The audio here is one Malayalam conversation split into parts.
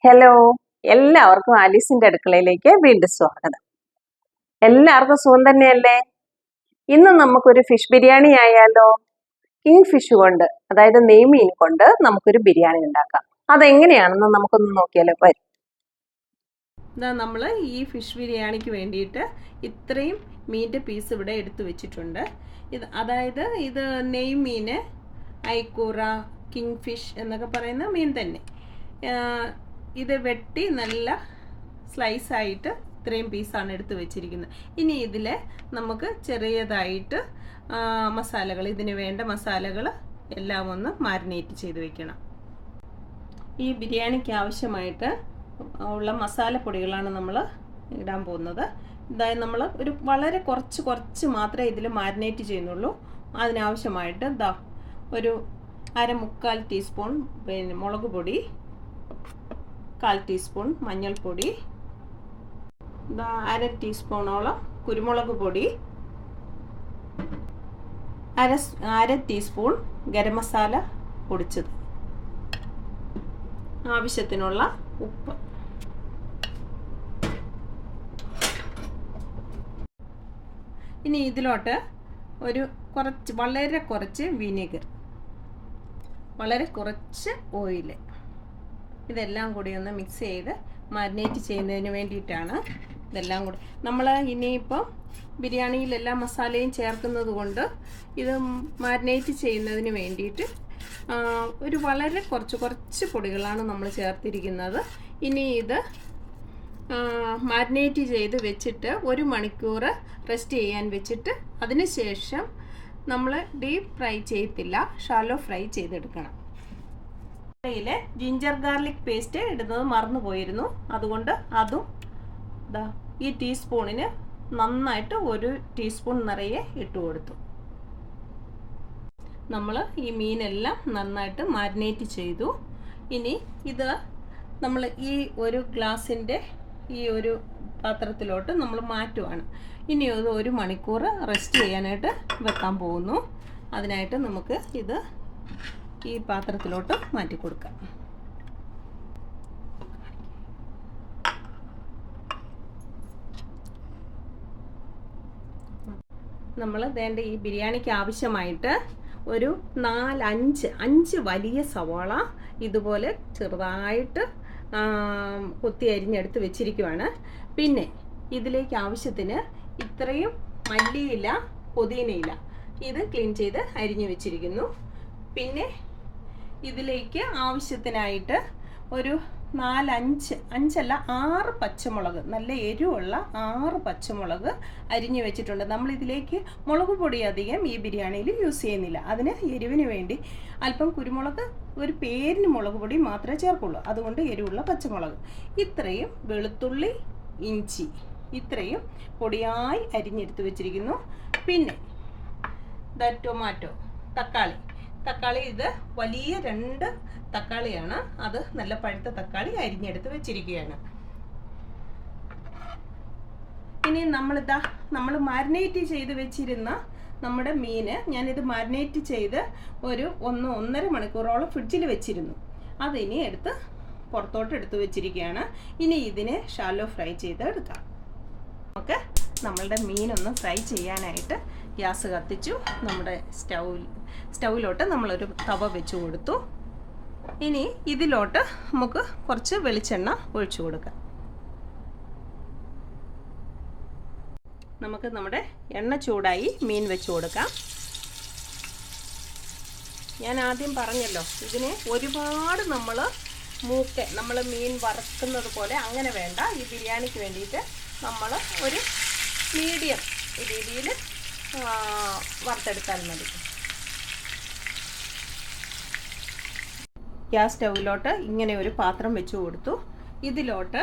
ഹലോ, എല്ലാവർക്കും ആലീസിന്റെ അടുക്കളയിലേക്ക് വീണ്ടും സ്വാഗതം. എല്ലാവർക്കും സുഖം തന്നെയല്ലേ? ഇന്ന് നമുക്കൊരു ഫിഷ് ബിരിയാണി ആയാലോ? കിങ് ഫിഷ് കൊണ്ട്, അതായത് നെയ്മീൻ കൊണ്ട് നമുക്കൊരു ബിരിയാണി ഉണ്ടാക്കാം. അതെങ്ങനെയാണെന്ന് നമുക്കൊന്ന് നോക്കിയാലോ? വരും. നമ്മൾ ഈ ഫിഷ് ബിരിയാണിക്ക് വേണ്ടിയിട്ട് ഇത്രയും മീൻ്റെ പീസ് ഇവിടെ എടുത്തു വെച്ചിട്ടുണ്ട്. അതായത് ഇത് നെയ്മീൻ, ഐക്കൂറ, കിങ് ഫിഷ് എന്നൊക്കെ പറയുന്ന മീൻ തന്നെ. ഇത് വെട്ടി നല്ല സ്ലൈസായിട്ട് ഇത്രയും പീസാണ് എടുത്ത് വെച്ചിരിക്കുന്നത്. ഇനി ഇതിൽ നമുക്ക് ചെറിയതായിട്ട് മസാലകൾ, ഇതിന് വേണ്ട മസാലകൾ എല്ലാം ഒന്ന് മാരിനേറ്റ് ചെയ്ത് വെക്കണം. ഈ ബിരിയാണിക്ക് ആവശ്യമായിട്ട് ഉള്ള മസാലപ്പൊടികളാണ് നമ്മൾ ഇടാൻ പോകുന്നത്. അതായത് നമ്മൾ ഒരു വളരെ കുറച്ച് മാത്രമേ ഇതിൽ മാരിനേറ്റ് ചെയ്യുന്നുള്ളൂ. അതിനാവശ്യമായിട്ട് ഒരു മുക്കാൽ ടീസ്പൂൺ മുളക് പൊടി, 1/4 ടീസ്പൂൺ മഞ്ഞൾപ്പൊടി, അര ടീസ്പൂണോളം കുരുമുളക് പൊടി, അര ടീസ്പൂൺ ഗരം മസാല പൊടിച്ചത്, ആവശ്യത്തിനുള്ള ഉപ്പ്. ഇനി ഇതിലോട്ട് വളരെ കുറച്ച് വിനീഗർ, വളരെ കുറച്ച് ഓയിൽ, ഇതെല്ലാം കൂടി ഒന്ന് മിക്സ് ചെയ്ത് മാരിനേറ്റ് ചെയ്യുന്നതിന് വേണ്ടിയിട്ടാണ് ഇതെല്ലാം കൂടി. നമ്മൾ ഇനിയിപ്പോൾ ബിരിയാണിയിൽ എല്ലാ മസാലയും ചേർക്കുന്നത് കൊണ്ട് ഇത് മാരിനേറ്റ് ചെയ്യുന്നതിന് വേണ്ടിയിട്ട് ഒരു വളരെ കുറച്ച് പൊടികളാണ് നമ്മൾ ചേർത്തിരിക്കുന്നത്. ഇനി ഇത് മാരിനേറ്റ് ചെയ്ത് വെച്ചിട്ട് 1 മണിക്കൂർ റെസ്റ്റ് ചെയ്യാൻ വെച്ചിട്ട് അതിന് ശേഷം നമ്മൾ ഡീപ്പ് ഫ്രൈ ചെയ്യത്തില്ല, ഷാലോ ഫ്രൈ ചെയ്തെടുക്കണം. ഇതിൽ ജിഞ്ചർ ഗാർലിക് പേസ്റ്റ് ഇടുന്നത് മറന്നു പോയിരുന്നു. അതുകൊണ്ട് അതും ഈ ടീസ്പൂണിന് നന്നായിട്ട് 1 ടീസ്പൂൺ നിറയെ ഇട്ട് കൊടുത്തു. നമ്മൾ ഈ മീനെല്ലാം നന്നായിട്ട് മാരിനേറ്റ് ചെയ്തു. ഇനി ഇത് നമ്മൾ ഈ ഒരു ഗ്ലാസിൻ്റെ ഈ ഒരു പാത്രത്തിലോട്ട് നമ്മൾ മാറ്റുവാണ്. ഇനി അത് 1 മണിക്കൂർ റെസ്റ്റ് ചെയ്യാനായിട്ട് വെക്കാൻ പോകുന്നു. അതിനായിട്ട് നമുക്ക് ഇത് ഈ പാത്രത്തിലോട്ട് മാറ്റി കൊടുക്കാം. നമ്മൾ വേണ്ട ഈ ബിരിയാണിക്ക് ആവശ്യമായിട്ട് ഒരു 4-5 വലിയ സവാള ഇതുപോലെ ചെറുതായിട്ട് കൊത്തി അരിഞ്ഞെടുത്ത് വെച്ചിരിക്കുവാണ്. പിന്നെ ഇതിലേക്ക് ആവശ്യത്തിന് ഇത്രയും മല്ലിയില, പുതിനയില ഇത് ക്ലീൻ ചെയ്ത് അരിഞ്ഞു വെച്ചിരിക്കുന്നു. പിന്നെ ഇതിലേക്ക് ആവശ്യത്തിനായിട്ട് ഒരു 6 പച്ചമുളക്, നല്ല എരിവുള്ള 6 പച്ചമുളക് അരിഞ്ഞു വെച്ചിട്ടുണ്ട്. നമ്മൾ ഇതിലേക്ക് മുളക് പൊടി അധികം ഈ ബിരിയാണിയിൽ യൂസ് ചെയ്യുന്നില്ല. അതിന് എരിവിന് വേണ്ടി അല്പം കുരുമുളക്, ഒരു പേരിന് മുളക് പൊടി മാത്രമേ ചേർക്കുള്ളൂ. അതുകൊണ്ട് എരിവുള്ള പച്ചമുളക്, ഇത്രയും വെളുത്തുള്ളി, ഇഞ്ചി ഇത്രയും പൊടിയായി അരിഞ്ഞെടുത്ത് വെച്ചിരിക്കുന്നു. പിന്നെ ടൊമാറ്റോ, തക്കാളി ഇത് വലിയ 2 തക്കാളിയാണ്. അത് നല്ല പഴുത്ത തക്കാളി അരിഞ്ഞെടുത്ത് വെച്ചിരിക്കുകയാണ്. ഇനി നമ്മൾ മാരിനേറ്റ് ചെയ്ത് വെച്ചിരുന്ന നമ്മുടെ മീന്, ഞാനിത് മാരിനേറ്റ് ചെയ്ത് ഒരു 1-1.5 മണിക്കൂറോളം ഫ്രിഡ്ജിൽ വെച്ചിരുന്നു. അതിനി എടുത്ത് പുറത്തോട്ട് എടുത്ത് വെച്ചിരിക്കുകയാണ്. ഇനി ഇതിനെ ഷാലോ ഫ്രൈ ചെയ്ത് എടുക്കാം. നമുക്ക് നമ്മളുടെ മീനൊന്ന് ഫ്രൈ ചെയ്യാനായിട്ട് ഗ്യാസ് കത്തിച്ചു. നമ്മുടെ സ്റ്റൗവിലോട്ട് നമ്മളൊരു തവ വെച്ച് കൊടുത്തു. ഇനി ഇതിലോട്ട് നമുക്ക് കുറച്ച് വെളിച്ചെണ്ണ ഒഴിച്ചു കൊടുക്കാം. നമുക്ക് നമ്മുടെ എണ്ണ ചൂടായി മീൻ വെച്ച് കൊടുക്കാം. ഞാൻ ആദ്യം പറഞ്ഞല്ലോ, ഇതിനെ ഒരുപാട് നമ്മൾ മീൻ വറുക്കുന്നത് പോലെ അങ്ങനെ വേണ്ട. ഈ ബിരിയാണിക്ക് വേണ്ടിയിട്ട് നമ്മൾ ഒരു മീഡിയം രീതിയിൽ വറുത്തെടുത്താൽ മതി. ഗ്യാസ് സ്റ്റൗവിലോട്ട് ഇങ്ങനെ ഒരു പാത്രം വെച്ച് കൊടുത്തു. ഇതിലോട്ട്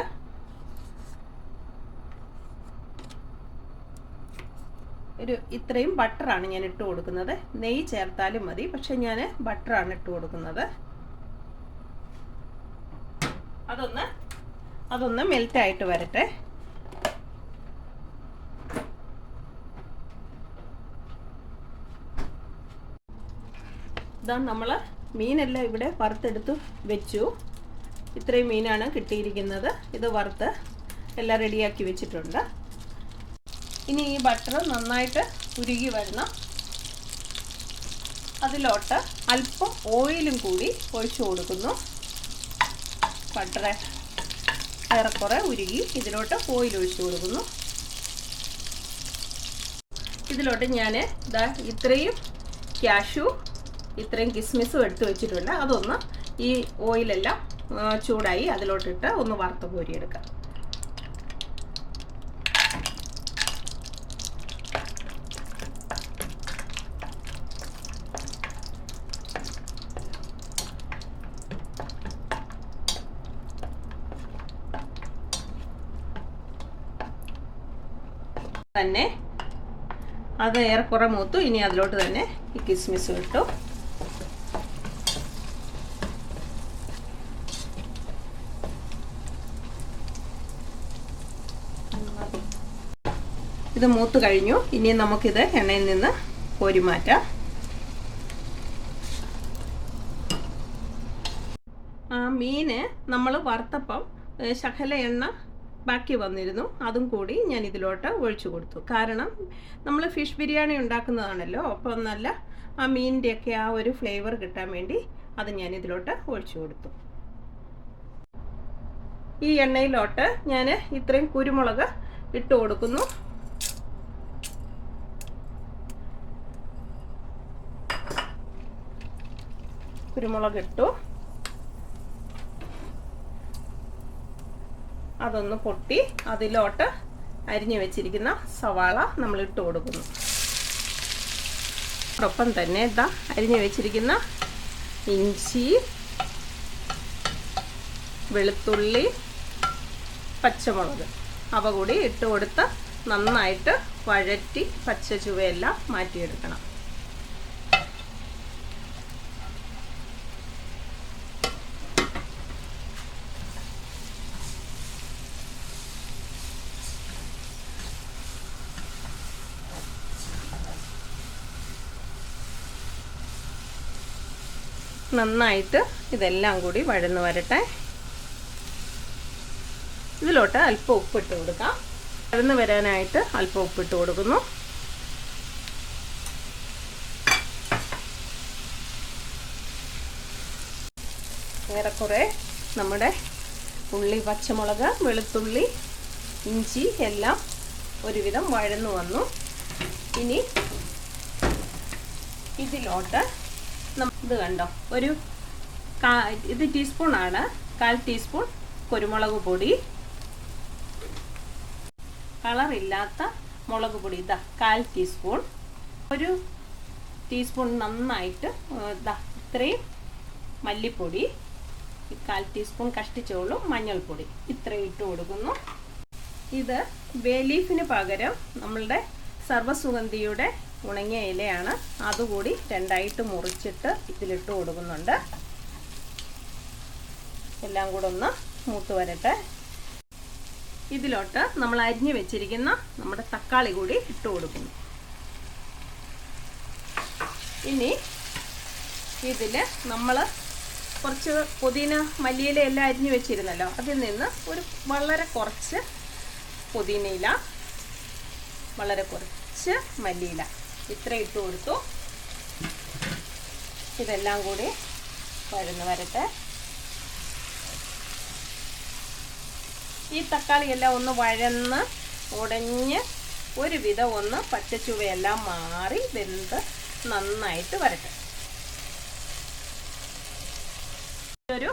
ഇത്രയും ബട്ടറാണ് ഞാൻ ഇട്ട് കൊടുക്കുന്നത്. നെയ്യ് ചേർത്താലും മതി, പക്ഷെ ഞാൻ ബട്ടറാണ് ഇട്ട് കൊടുക്കുന്നത്. അതൊന്ന് മെൽറ്റായിട്ട് വരട്ടെ. ഇതാ നമ്മൾ മീനെല്ലാം ഇവിടെ വറുത്തെടുത്ത് വെച്ചു. ഇത്രയും മീനാണ് കിട്ടിയിരിക്കുന്നത്. ഇത് വറുത്ത് എല്ലാം റെഡിയാക്കി വെച്ചിട്ടുണ്ട്. ഇനി ഈ ബട്ടർ നന്നായിട്ട് ഉരുകി വരണം. അതിലോട്ട് അല്പം ഓയിലും കൂടി ഒഴിച്ചു കൊടുക്കുന്നു. ബട്ടർ ഏറെക്കുറെ ഉരുകി ഇതിലോട്ട് ഓയിൽ ഒഴിച്ചു കൊടുക്കുന്നു. ഇതിലോട്ട് ഞാൻ ഇത്രയും കാഷ്യൂ ഇത്രയും കിസ്മിസും എടുത്ത് വെച്ചിട്ടുണ്ട്. അതൊന്ന് ഈ ഓയിലെല്ലാം ചൂടായി അതിലോട്ടിട്ട് ഒന്ന് വറുത്ത് കോരിയെടുക്കാം. തന്നെ അത് ഏറെക്കുറെ മൂത്തു. ഇനി അതിലോട്ട് തന്നെ ഈ കിസ്മിസ് ഇട്ടു. ഇത് മൂത്ത് കഴിഞ്ഞു. ഇനി നമുക്കിത് എണ്ണയിൽ നിന്ന് കോരി മാറ്റാം. മീന് നമ്മൾ വറുത്തപ്പം ശകല എണ്ണ ബാക്കി വന്നിരുന്നു. അതും കൂടി ഞാൻ ഇതിലോട്ട് ഒഴിച്ചു കൊടുത്തു. കാരണം നമ്മൾ ഫിഷ് ബിരിയാണി ഉണ്ടാക്കുന്നതാണല്ലോ, അപ്പം നല്ല ആ മീനിൻ്റെയൊക്കെ ആ ഒരു ഫ്ലേവർ കിട്ടാൻ വേണ്ടി അത് ഞാൻ ഇതിലോട്ട് ഒഴിച്ചു കൊടുത്തു. ഈ എണ്ണയിലോട്ട് ഞാൻ ഇത്രയും കുരുമുളക് ഇട്ട് കൊടുക്കുന്നു. കുരുമുളക് ഇട്ടു. അതൊന്ന് പൊട്ടി അതിലോട്ട് അരിഞ്ഞു വെച്ചിരിക്കുന്ന സവാള നമ്മൾ ഇട്ട് കൊടുക്കുന്നു. അതോടൊപ്പം തന്നെ അരിഞ്ഞു വെച്ചിരിക്കുന്ന ഇഞ്ചി, വെളുത്തുള്ളി, പച്ചമുളക് അവ കൂടി ഇട്ട് കൊടുത്ത് നന്നായിട്ട് വഴറ്റി പച്ച ചുവയെല്ലാം മാറ്റിയെടുക്കണം. നന്നായിട്ട് ഇതെല്ലാം കൂടി വഴന്ന് വരട്ടെ. ഇതിലോട്ട് അല്പം ഉപ്പിട്ട് കൊടുക്കാം. വഴന്ന് വരാനായിട്ട് അല്പം ഉപ്പിട്ട് കൊടുക്കുന്നു. ഏറെക്കുറെ നമ്മുടെ ഉള്ളി, പച്ചമുളക്, വെളുത്തുള്ളി, ഇഞ്ചി എല്ലാം ഒരുവിധം വഴന്നു വന്നു. ഇനി ഇതിലോട്ട് ഇത് കണ്ടോ, ഇത് ടീസ്പൂണാണ്, 1/4 ടീസ്പൂൺ കുരുമുളക് പൊടി, കളറില്ലാത്ത മുളക് പൊടി 1/4 ടീസ്പൂൺ, 1 ടീസ്പൂൺ നന്നായിട്ട് ഇത്രയും മല്ലിപ്പൊടി, 1/4 ടീസ്പൂൺ കഷ്ടിച്ചോളും മഞ്ഞൾപ്പൊടി, ഇത്രയും ഇട്ട് കൊടുക്കുന്നു. ഇത് ബേ ലീഫിന് പകരം നമ്മളുടെ സർവ്വസുഗന്ധിയുടെ ഉണങ്ങിയ ഇലയാണ്. അതുകൂടി 2ആയിട്ട് മുറിച്ചിട്ട് ഇതിലിട്ട് കൊടുക്കുന്നുണ്ട്. എല്ലാം കൂടെ ഒന്ന് മൂത്ത് വരട്ടെ. ഇതിലോട്ട് നമ്മൾ അരിഞ്ഞു വെച്ചിരിക്കുന്ന നമ്മുടെ തക്കാളി കൂടി ഇട്ട് കൊടുക്കുന്നു. ഇനി ഇതിൽ നമ്മൾ കുറച്ച് പുതിന, മല്ലിയില എല്ലാം അരിഞ്ഞു വെച്ചിരുന്നല്ലോ, അതിൽ നിന്ന് വളരെ കുറച്ച് പുതിനയില, വളരെ കുറച്ച് മല്ലിയില ഇത്ര ഇട്ട് കൊടുത്തു. ഇതെല്ലാം കൂടി വഴന്ന് വരട്ടെ. ഈ തക്കാളിയെല്ലാം ഒന്ന് വഴന്ന് ഉടഞ്ഞ് ഒരുവിധം ഒന്ന് പച്ചച്ചുവയെല്ലാം മാറി വെന്ത് നന്നായിട്ട് വരട്ടെ. ഒരു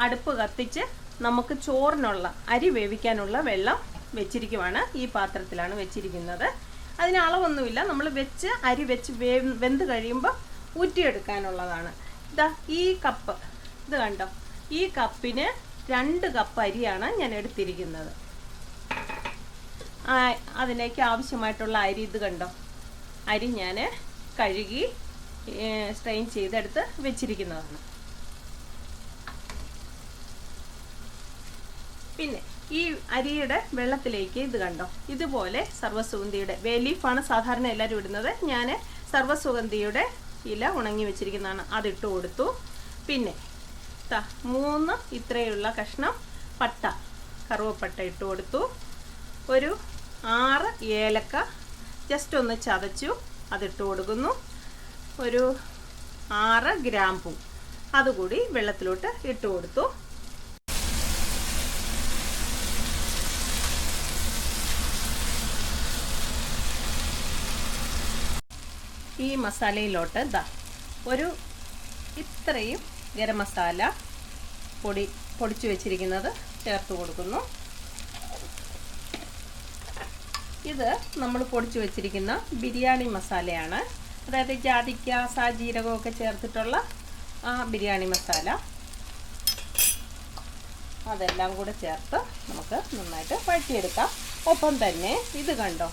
അടുപ്പ് കത്തിച്ച് നമുക്ക് ചോറിനുള്ള അരി വേവിക്കാനുള്ള വെള്ളം വെച്ചിരിക്കുവാണ്. ഈ പാത്രത്തിലാണ് വെച്ചിരിക്കുന്നത്. അതിന് അളവൊന്നുമില്ല. നമ്മൾ അരി വെച്ച് വെന്ത് കഴിയുമ്പോൾ ഊറ്റിയെടുക്കാനുള്ളതാണ്. ഈ കപ്പ്, ഇത് കണ്ടോ, ഈ കപ്പിന് 2 കപ്പ് അരിയാണ് ഞാൻ എടുത്തിരിക്കുന്നത്. അതിലേക്ക് ആവശ്യമായിട്ടുള്ള അരി ഇത് കണ്ടോ, അരി ഞാൻ കഴുകി സ്ട്രെയിൻ ചെയ്തെടുത്ത് വെച്ചിരിക്കുന്നതാണ്. പിന്നെ ഈ അരിയുടെ വെള്ളത്തിലേക്ക് ഇത് കണ്ടോ, ഇതുപോലെ സർവ്വസുഗന്ധിയുടെ ബേ ലീഫാണ് സാധാരണ എല്ലാവരും ഇടുന്നത്. ഞാൻ സർവ്വസുഗന്ധിയുടെ ഇല ഉണങ്ങി വെച്ചിരിക്കുന്നതാണ്, അതിട്ട് കൊടുത്തു. പിന്നെ 3 ഇത്രയുള്ള കഷ്ണം പട്ട, കറുവപ്പട്ട ഇട്ട് കൊടുത്തു. ഒരു 6 ഏലക്ക ജസ്റ്റ് ഒന്ന് ചതച്ചു, അതിട്ട് കൊടുക്കുന്നു. ഒരു 6 ഗ്രാമ്പൂ അതുകൂടി വെള്ളത്തിലോട്ട് ഇട്ട് കൊടുത്തു. ഈ മസാലയിലോട്ട് ഒരു ഇത്രയും ഗരം മസാല പൊടിച്ചു വെച്ചിരിക്കുന്നത് ചേർത്ത് കൊടുക്കുന്നു. ഇത് നമ്മൾ പൊടിച്ചു വെച്ചിരിക്കുന്ന ബിരിയാണി മസാലയാണ്. അതായത് ജാതിക്ക, സാജീരകമൊക്കെ ചേർത്തിട്ടുള്ള ആ ബിരിയാണി മസാല. അതെല്ലാം കൂടെ ചേർത്ത് നമുക്ക് നന്നായിട്ട് വഴറ്റിയെടുക്കാം. ഒപ്പം തന്നെ ഇത് കണ്ടോ,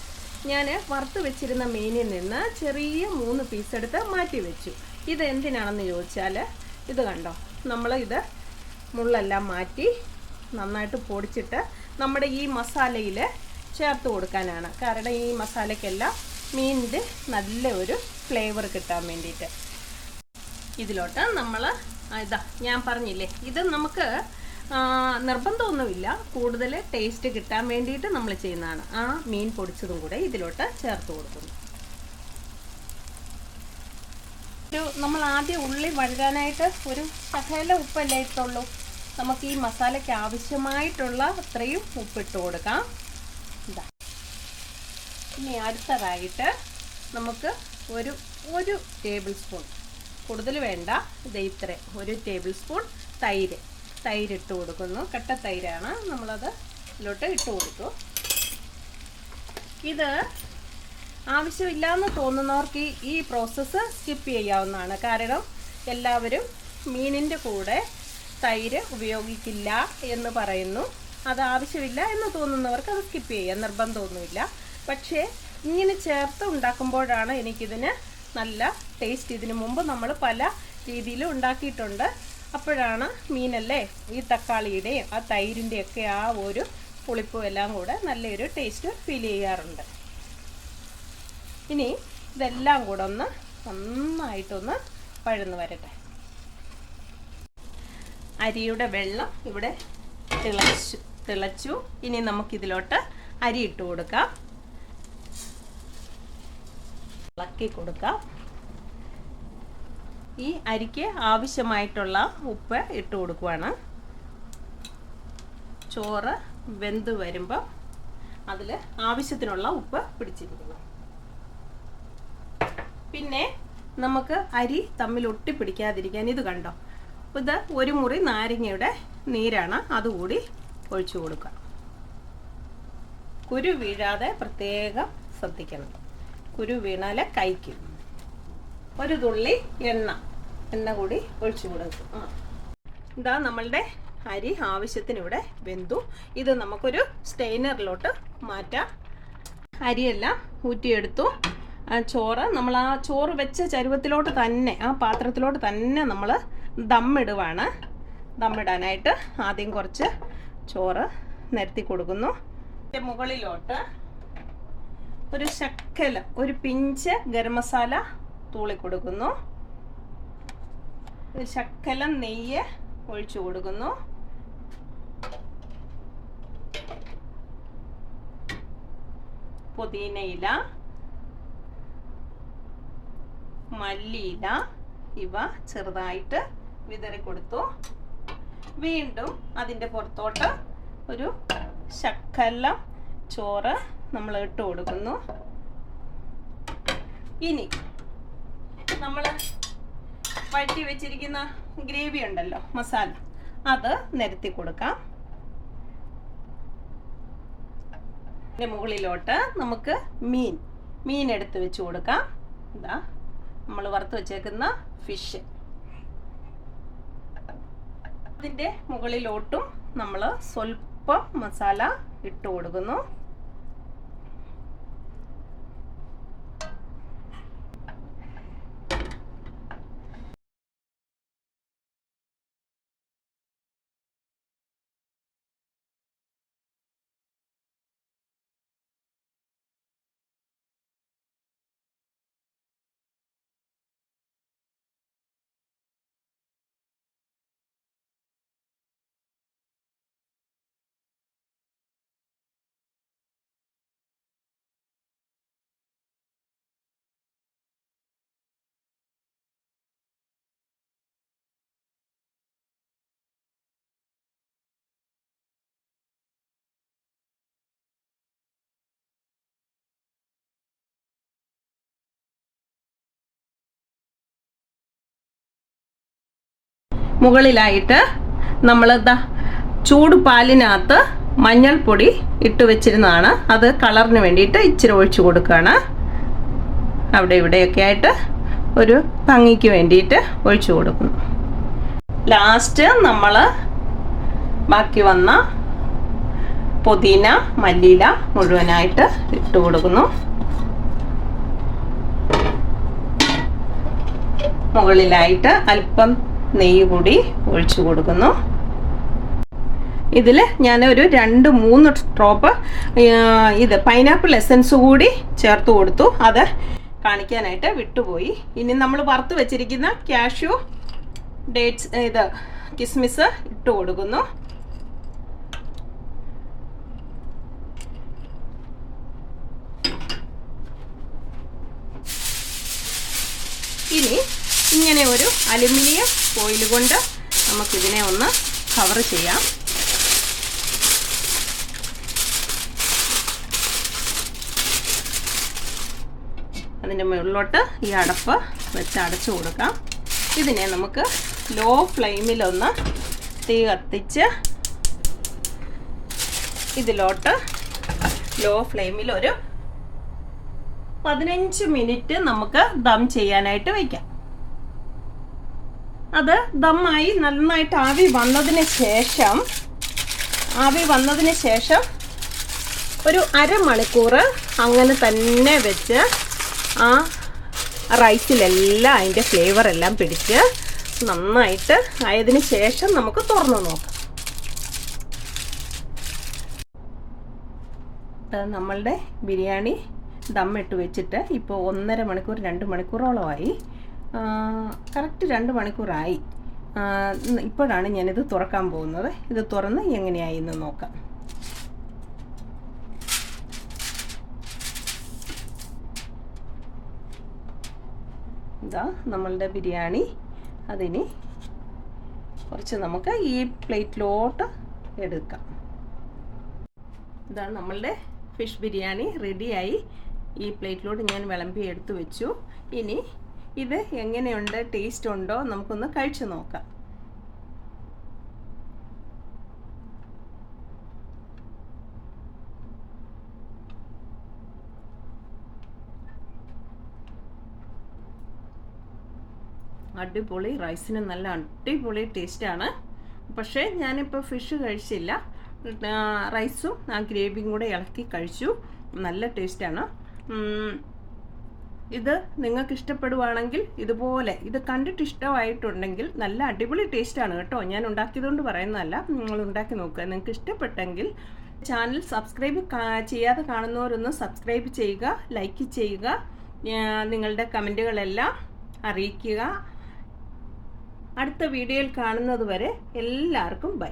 ഞാൻ വറുത്ത് വെച്ചിരുന്ന മീനിൽ നിന്ന് ചെറിയ 3 പീസ് എടുത്ത് മാറ്റി വെച്ചു. ഇത് എന്തിനാണെന്ന് ചോദിച്ചാൽ, ഇത് കണ്ടോ, നമ്മൾ ഇത് മുള്ളെല്ലാം മാറ്റി നന്നായിട്ട് പൊടിച്ചിട്ട് നമ്മുടെ ഈ മസാലയിൽ ചേർത്ത് കൊടുക്കാനാണ്. കാരണം ഈ മസാലയ്ക്കെല്ലാം മീനിൻ്റെ നല്ല ഒരു ഫ്ലേവർ കിട്ടാൻ വേണ്ടിയിട്ട്. ഇതിലോട്ട് നമ്മൾ ഞാൻ പറഞ്ഞില്ലേ, ഇത് നമുക്ക് നിർബന്ധമൊന്നുമില്ല, കൂടുതൽ ടേസ്റ്റ് കിട്ടാൻ വേണ്ടിയിട്ട് നമ്മൾ ചെയ്യുന്നതാണ്. ആ മീൻ പൊടിച്ചതും കൂടെ ഇതിലോട്ട് ചേർത്ത് കൊടുക്കുന്നു. നമ്മൾ ആദ്യം ഉള്ളി വഴകാനായിട്ട് ഒരു ശകല ഉപ്പല്ലേ ഇട്ടുള്ളൂ. നമുക്ക് ഈ മസാലയ്ക്ക് ആവശ്യമായിട്ടുള്ള അത്രയും ഉപ്പിട്ട് കൊടുക്കാം. ഇനി അടുത്തതായിട്ട് നമുക്ക് ഒരു ടേബിൾ സ്പൂൺ, കൂടുതൽ വേണ്ട, ഇത്ര 1 ടേബിൾ സ്പൂൺ തൈര് ഇട്ട് കൊടുക്കുന്നു. കട്ട തൈരാണ്, നമ്മളത് ഇതിലോട്ട് ഇട്ട് കൊടുത്തു. ഇത് ആവശ്യമില്ലാന്ന് തോന്നുന്നവർക്ക് ഈ പ്രോസസ്സ് സ്കിപ്പ് ചെയ്യാവുന്നതാണ്. കാരണം എല്ലാവരും മീനിൻ്റെ കൂടെ തൈര് ഉപയോഗിക്കില്ല എന്ന് പറയുന്നു. അത് ആവശ്യമില്ല എന്ന് തോന്നുന്നവർക്ക് അത് സ്കിപ്പ് ചെയ്യാം, നിർബന്ധമൊന്നുമില്ല. പക്ഷേ ഇങ്ങനെ ചേർത്ത് ഉണ്ടാക്കുമ്പോഴാണ് എനിക്കിതിന് നല്ല ടേസ്റ്റ്. ഇതിനു മുമ്പ് നമ്മൾ പല രീതിയിലും ഉണ്ടാക്കിയിട്ടുണ്ട്. അപ്പോഴാണ് മീനല്ലേ ഈ തക്കാളിയുടെയും ആ തൈരിൻ്റെയൊക്കെ ആ ഒരു പുളിപ്പും എല്ലാം കൂടെ നല്ലൊരു ടേസ്റ്റ് ഫീൽ ചെയ്യാറുണ്ട്. ഇനി ഇതെല്ലാം കൂടെ നന്നായിട്ടൊന്ന് വഴന്ന് വരട്ടെ. അരിയുടെ വെള്ളം ഇവിടെ തിളച്ചു. ഇനി നമുക്കിതിലോട്ട് അരി ഇട്ട് കൊടുക്കാം, ഇളക്കി കൊടുക്കാം. ഈ അരിക്ക് ആവശ്യമായിട്ടുള്ള ഉപ്പ് ഇട്ട് കൊടുക്കുവാണ്. ചോറ് വെന്ത് വരുമ്പോൾ അതിൽ ആവശ്യത്തിനുള്ള ഉപ്പ് പിടിച്ചിരിക്കണം. പിന്നെ നമുക്ക് അരി തമ്മിൽ ഒട്ടിപ്പിടിക്കാതിരിക്കാൻ ഇത് കണ്ടോ, ഇത് 1 മുറി നാരങ്ങയുടെ നീരാണ്, അതുകൂടി ഒഴിച്ചു കൊടുക്കുക. കുരു വീഴാതെ പ്രത്യേകം ശ്രദ്ധിക്കണം, കുരു വീണാൽ കൈക്കും. ഒരു തുള്ളി എണ്ണ കൂടി ഒഴിച്ചു കൊടുക്കും. ഇതാ നമ്മളുടെ അരി ആവശ്യത്തിന് ഇവിടെ വെന്തു. ഇത് നമുക്കൊരു സ്റ്റെയിനറിലോട്ട് മാറ്റാം. അരിയെല്ലാം ഊറ്റിയെടുത്തു. നമ്മൾ ആ ചോറ് വെച്ച ചരുവത്തിലോട്ട് തന്നെ, ആ പാത്രത്തിലോട്ട് തന്നെ നമ്മൾ ദമ്മിടുവാണ്. ദമ്മിടാനായിട്ട് ആദ്യം കുറച്ച് ചോറ് നിരത്തി കൊടുക്കുന്നു. മുകളിലോട്ട് ഒരു പിഞ്ച് ഗരം മസാല തൂളി കൊടുക്കുന്നു. ഒരു ശകലം നെയ്യ് ഒഴിച്ചു കൊടുക്കുന്നു. പുതിനയില, മല്ലിയില ഇവ ചെറുതായിട്ട് വിതറി കൊടുത്തു. വീണ്ടും അതിൻ്റെ പുറത്തോട്ട് ഒരു ശകലം ചോറ് നമ്മൾ ഇട്ട് കൊടുക്കുന്നു. ഇനി നമ്മൾ വഴറ്റി വെച്ചിരിക്കുന്ന ഗ്രേവി ഉണ്ടല്ലോ, മസാല, അത് നിരത്തി കൊടുക്കാം. ഇതിൻ്റെ മുകളിലോട്ട് നമുക്ക് മീൻ എടുത്ത് വെച്ച് കൊടുക്കാം. ഇതാ നമ്മൾ വറുത്ത് വെച്ചേക്കുന്ന ഫിഷ്. അതിൻ്റെ മുകളിലോട്ടും നമ്മൾ സ്വല്പം മസാല ഇട്ട് കൊടുക്കുന്നു. മുകളിലായിട്ട് നമ്മൾ ചൂട് പാലിനകത്ത് മഞ്ഞൾപ്പൊടി ഇട്ട് വെച്ചിരുന്നതാണ്. അത് കളറിന് വേണ്ടിയിട്ട് ഇച്ചിരി ഒഴിച്ചു കൊടുക്കുകയാണ്. അവിടെ ഇവിടെയൊക്കെ ആയിട്ട് ഒരു ഭംഗിക്ക് വേണ്ടിയിട്ട് ഒഴിച്ചു കൊടുക്കുന്നു. ലാസ്റ്റ് നമ്മൾ ബാക്കി വന്ന പുതിന മല്ലിയില മുഴുവനായിട്ട് ഇട്ട് കൊടുക്കുന്നു. മുകളിലായിട്ട് അല്പം നെയ്യ് കൂടി ഒഴിച്ചു കൊടുക്കുന്നു. ഇതിൽ ഞാൻ ഒരു 2-3 ഡ്രോപ്പ് ഇത് പൈനാപ്പിൾ എസൻസ് കൂടി ചേർത്ത് കൊടുത്തു. അത് കാണിക്കാനായിട്ട് വിട്ടുപോയി. ഇനി നമ്മൾ വറുത്ത് വെച്ചിരിക്കുന്ന കാഷ്യൂ ഡേറ്റ്സ് ഇത് കിസ്മിസ് ഇട്ട് കൊടുക്കുന്നു. ഇനി ഇങ്ങനെ ഒരു അലുമിനിയം ഫോയിൽ കൊണ്ട് നമുക്കിതിനെ ഒന്ന് കവർ ചെയ്യാം. അതിൻ്റെ മുകളിലോട്ട് ഈ അടപ്പ് വെച്ച് അടച്ചു കൊടുക്കാം. ഇതിനെ നമുക്ക് ലോ ഫ്ലെയിമിലൊന്ന് തീ കത്തിച്ച് ഇതിലോട്ട് ലോ ഫ്ലെയിമിൽ ഒരു 15 മിനിറ്റ് നമുക്ക് ദം ചെയ്യാനായിട്ട് വയ്ക്കാം. അത് ദമ്മായി നന്നായിട്ട് ആവി വന്നതിന് ശേഷം ഒരു അരമണിക്കൂർ അങ്ങനെ തന്നെ വെച്ച് ആ റൈസിലെല്ലാം അതിൻ്റെ ഫ്ലേവർ എല്ലാം പിടിച്ച് നന്നായിട്ട് ആയതിന് ശേഷം നമുക്ക് തുറന്നു നോക്കാം. നമ്മളുടെ ബിരിയാണി ദമ്മിട്ട് വെച്ചിട്ട് ഇപ്പോൾ 1.5 മണിക്കൂർ 2 മണിക്കൂറോളമായി. കറക്റ്റ് 2 മണിക്കൂറായി. ഇപ്പോഴാണ് ഞാനിത് തുറക്കാൻ പോകുന്നത്. ഇത് തുറന്ന് എങ്ങനെയായി എന്ന് നോക്കാം. ഇതാ നമ്മളുടെ ബിരിയാണി. അതിന് കുറച്ച് നമുക്ക് ഈ പ്ലേറ്റിലോട്ട് എടുക്കാം. ഇതാണ് നമ്മളുടെ ഫിഷ് ബിരിയാണി റെഡിയായി. ഈ പ്ലേറ്റിലോട്ട് ഞാൻ വിളമ്പി എടുത്തു വെച്ചു. ഇനി ഇത് എങ്ങനെയുണ്ട്, ടേസ്റ്റ് ഉണ്ടോ നമുക്കൊന്ന് കഴിച്ചു നോക്കാം. അടിപൊളി, റൈസിന് നല്ല അടിപൊളി ടേസ്റ്റാണ്. പക്ഷേ ഞാനിപ്പോൾ ഫിഷ് കഴിച്ചില്ല, റൈസും ആ ഗ്രേവിയും കൂടെ ഇളക്കി കഴിച്ചു. നല്ല ടേസ്റ്റാണ്. ഇത് നിങ്ങൾക്ക് ഇഷ്ടപ്പെടുവാണെങ്കിൽ ഇതുപോലെ ഇത് കണ്ടിട്ട് ഇഷ്ടമായിട്ടുണ്ടെങ്കിൽ നല്ല അടിപൊളി ടേസ്റ്റാണ് കേട്ടോ. ഞാൻ ഉണ്ടാക്കിയതുകൊണ്ട് പറയുന്നതല്ല, നിങ്ങൾ ഉണ്ടാക്കി നോക്കുക. നിങ്ങൾക്ക് ഇഷ്ടപ്പെട്ടെങ്കിൽ ചാനൽ സബ്സ്ക്രൈബ് ചെയ്യാതെ കാണുന്നവരൊന്ന് സബ്സ്ക്രൈബ് ചെയ്യുക, ലൈക്ക് ചെയ്യുക, നിങ്ങളുടെ കമൻറ്റുകളെല്ലാം അറിയിക്കുക. അടുത്ത വീഡിയോയിൽ കാണുന്നത് വരെ എല്ലാവർക്കും ബൈ.